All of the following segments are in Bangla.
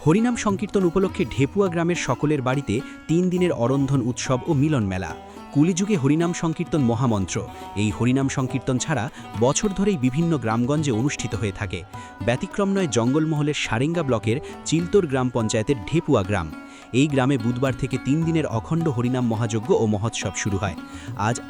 হরিনাম সংকীর্তন উপলক্ষে ঢেপুয়া গ্রামের সকলের বাড়িতে ৩ দিনের অরন্ধন উৎসব ও মিলন মেলা। কুলিযুগে হরিনাম সংকীর্তন মহামন্ত্র। এই হরিনাম সংকীর্তন ছাড়া বছর ধরেই বিভিন্ন গ্রামগঞ্জে অনুষ্ঠিত হয়ে থাকে। ব্যতিক্রম নয় জঙ্গলমহলের সারেঙ্গা ব্লকের চিলতোর গ্রাম পঞ্চায়েতের ঢেপুয়া গ্রাম। এই গ্রামে বুধবার থেকে ৩ দিনের অখণ্ড হরিনাম মহাযজ্ঞ ও মহোৎসব শুরু হয়।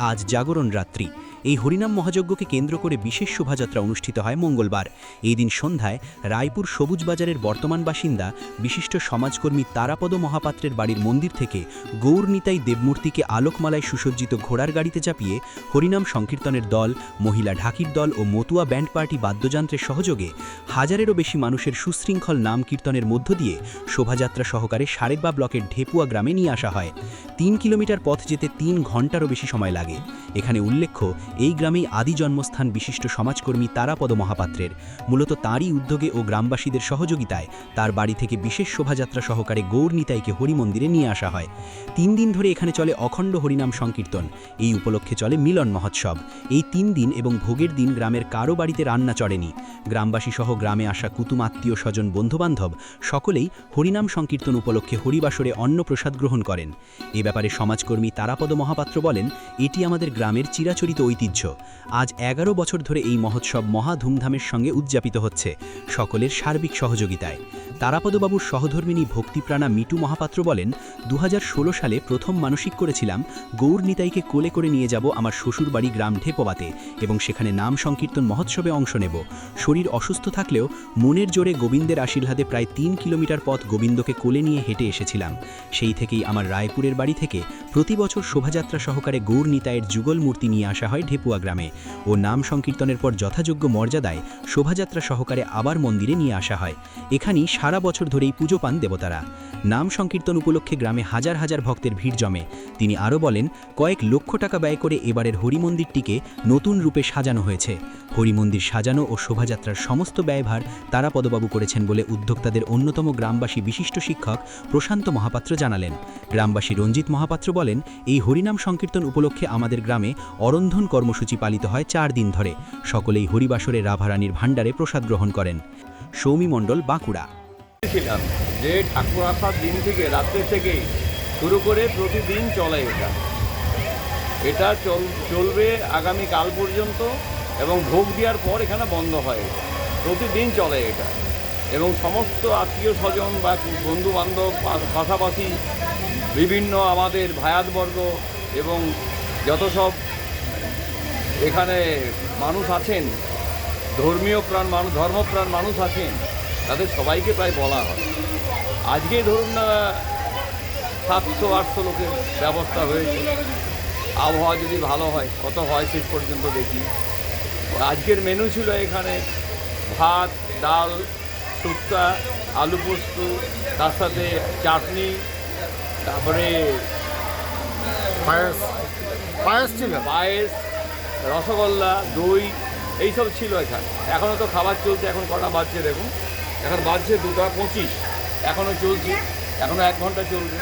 আজ জাগরণ রাত্রি। এই হরিনাম মহাযজ্ঞকে কেন্দ্র করে বিশেষ শোভাযাত্রা অনুষ্ঠিত হয় মঙ্গলবার। এই দিন সন্ধ্যায় রায়পুর সবুজ বাজারের বর্তমান বাসিন্দা বিশিষ্ট সমাজকর্মী তারাপদ মহাপাত্রের বাড়ির মন্দির থেকে গৌরনিতাই দেবমূর্তিকে আলোকমালায় সুসজ্জিত ঘোড়ার গাড়িতে চাপিয়ে হরিনাম সংকীর্তনের দল, মহিলা ঢাকির দল ও মতুয়া ব্যান্ড পার্টি বাদ্যযন্ত্রের সহযোগে হাজারেরও বেশি মানুষের সুশৃঙ্খল নাম কীর্তনের মধ্য দিয়ে শোভাযাত্রা সহকারে সারেগা ব্লকের ঢেপুয়া গ্রামে নিয়ে আসা হয়। ৩ কিলোমিটার পথ যেতে ৩ ঘণ্টারও বেশি সময় লাগে। এখানে উল্লেখ্য, এই গ্রামেই আদি জন্মস্থান বিশিষ্ট সমাজকর্মী তারাপদ মহাপাত্রের। মূলত তাঁরই উদ্যোগে ও গ্রামবাসীদের সহযোগিতায় তার বাড়ি থেকে বিশেষ শোভাযাত্রা সহকারে গৌরনিতাইকে হরিমন্দিরে নিয়ে আসা হয়। ৩ দিন ধরে এখানে চলে অখণ্ড হরিনাম সংকীর্তন। এই উপলক্ষে চলে মিলন মহোৎসব। এই ৩ দিন এবং ভোগের দিন গ্রামের কারো বাড়িতে রান্না চড়েনি। গ্রামবাসী সহ গ্রামে আসা কুতুম আত্মীয় স্বজন বন্ধুবান্ধব সকলেই হরিনাম সংকীর্তন উপলক্ষে হরিবাসরে অন্নপ্রসাদ গ্রহণ করেন। এ ব্যাপারে সমাজকর্মী তারাপদ মহাপাত্র বলেন, এটি আমাদের গ্রামের চিরাচরিত ঐতিহ্য। আজ ১১ বছর ধরে এই মহোৎসব মহা ধুমধামের সঙ্গে উদযাপিত হচ্ছে, সকলের সার্বিক সহযোগিতায়। তারাপদবাবুর সহধর্মিনী ভক্তিপ্রাণা মিটু মহাপাত্র বলেন, ২০১৬ সালে প্রথম মানসিক করেছিলাম গৌরনিতাইকে কোলে করে নিয়ে যাব আমার শ্বশুর বাড়ি গ্রাম ঢেপোয়াতে এবং সেখানে নাম সংকীর্তন মহোৎসবে অংশ নেব। শরীর অসুস্থ থাকলেও মনের জোরে গোবিন্দের আশীর্বাদে প্রায় ৩ কিলোমিটার পথ গোবিন্দকে কোলে নিয়ে হেঁটে এসেছিলাম। সেই থেকেই আমার রায়পুরের বাড়ি থেকে প্রতি বছর শোভাযাত্রা সহকারে গৌরনিতাইয়ের যুগল মূর্তি নিয়ে আসা হয় ঢেপুয়া গ্রামে ও নাম সংকীর্তনের পর যথাযোগ্য মর্যাদায় শোভাযাত্রা সহকারে আবার মন্দিরে নিয়ে আসা হয়। এখানেই সারা বছর ধরেই পুজো পান দেবতারা। নাম সংকীর্তন উপলক্ষে গ্রামে হাজার হাজার ভক্তের ভিড় জমে। তিনি আরও বলেন, কয়েক লক্ষ টাকা ব্যয় করে এবারের হরিমন্দিরটিকে নতুন রূপে সাজানো হয়েছে। হরিমন্দির সাজানো ও শোভাযাত্রার সমস্ত ব্যয়ভার তারাপদবাবু করেছেন বলে উদ্যোক্তাদের অন্যতম গ্রামবাসী বিশিষ্ট শিক্ষক প্রশান্ত মহাপাত্র জানালেন। গ্রামবাসী রঞ্জিত মহাপাত্র বলেন, এই হরিনাম সংকীর্তন উপলক্ষে আমাদের গ্রামে অরন্ধন কর্মসূচি পালিত হয় ৪ দিন ধরে। সকলেই হরিবাসরে রাভারানীর ভাণ্ডারে প্রসাদ গ্রহণ করেন। সৌমি মণ্ডল, বাঁকুড়া। যে ঠাকুর আসার দিন থেকে রাত্রে থেকে শুরু করে প্রতিদিন চলে এটা চলবে আগামী কাল পর্যন্ত এবং ভোগ দেওয়ার পর এখানে বন্ধ হয়। প্রতিদিন চলে এটা এবং সমস্ত আত্মীয় স্বজন বা বন্ধু বান্ধব পাশাপাশি বিভিন্ন আমাদের ভায়াতবর্গ এবং যত সব এখানে মানুষ আছেন, ধর্মপ্রাণ মানুষ আছেন, তাদের সবাইকে প্রায় বলা হয়। আজকে ধরুন না 700-800 লোকের ব্যবস্থা হয়েছে। আবহাওয়া যদি ভালো হয়, কত হয় শেষ পর্যন্ত দেখি। আজকের মেনু ছিল এখানে ভাত, ডাল, শুক্তা, আলু পোস্ত, তার সাথে চাটনি, তারপরে পায়েস ছিল, রসগোল্লা, দই, এইসব ছিল এখানে। এখনও তো খাবার চলছে। এখন কটা বাজছে দেখুন, এখন বাজছে 2:25, এখনও চলছে, এখনও 1 ঘন্টা চলবে।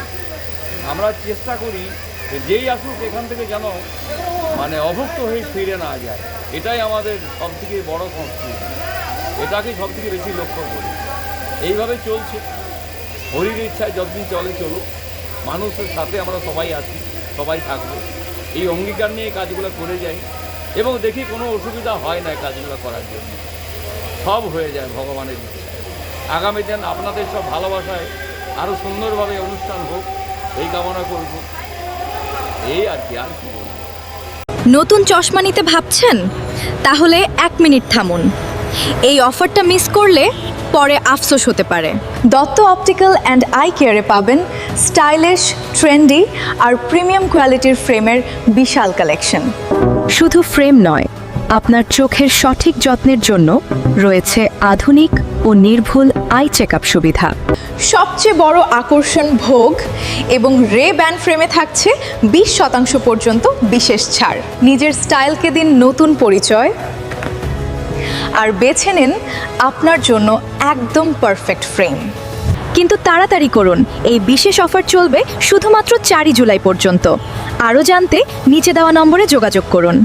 আমরা চেষ্টা করি যে যেই আসুক এখান থেকে যেন অভুক্ত হয়ে ফিরে না যায়। এটাই আমাদের সবথেকে বড় সংস্কৃতি, এটাকেই সবথেকে বেশি লক্ষ্য করি। এইভাবে চলছে, হরির ইচ্ছায় যতদিন চলুক। মানুষের সাথে আমরা সবাই আছি, সবাই থাকবো, এই অঙ্গীকার নিয়ে কাজগুলো করে যাই এবং দেখি কোনো অসুবিধা হয় না কাজগুলো করার জন্য। সব হয়ে যায় ভগবানের ইচ্ছায়। আগামী দিন আপনাদের সব ভালোবাসায় আরও সুন্দরভাবে অনুষ্ঠান হোক, এই কামনা করব। এই আর কি বলবো। নতুন চশমা নিতে ভাবছেন? তাহলে 1 মিনিট থামুন। এই অফারটা মিস করলে পরে আফসোস হতে পারে। দত্ত অপটিক্যাল অ্যান্ড আই কেয়ারে পাবেন স্টাইলিশ, ট্রেন্ডি আর প্রিমিয়াম কোয়ালিটির ফ্রেমের বিশাল কালেকশন। শুধু ফ্রেম নয়, আপনার চোখের সঠিক যত্নের জন্য রয়েছে আধুনিক ও নির্ভুল আই চেকআপ সুবিধা। সবচেয়ে বড় আকর্ষণ ভোগ এবং রে ব্যান্ড ফ্রেমে থাকছে 20% পর্যন্ত বিশেষ ছাড়। নিজের স্টাইলকে দিন নতুন পরিচয় আর বেছে নিন আপনার জন্য একদম পারফেক্ট ফ্রেম। কিন্তু তাড়াতাড়ি করুন, এই বিশেষ অফার চলবে শুধুমাত্র 4 জুলাই পর্যন্ত। আরও জানতে নিচে দেওয়া নম্বরে যোগাযোগ করুন।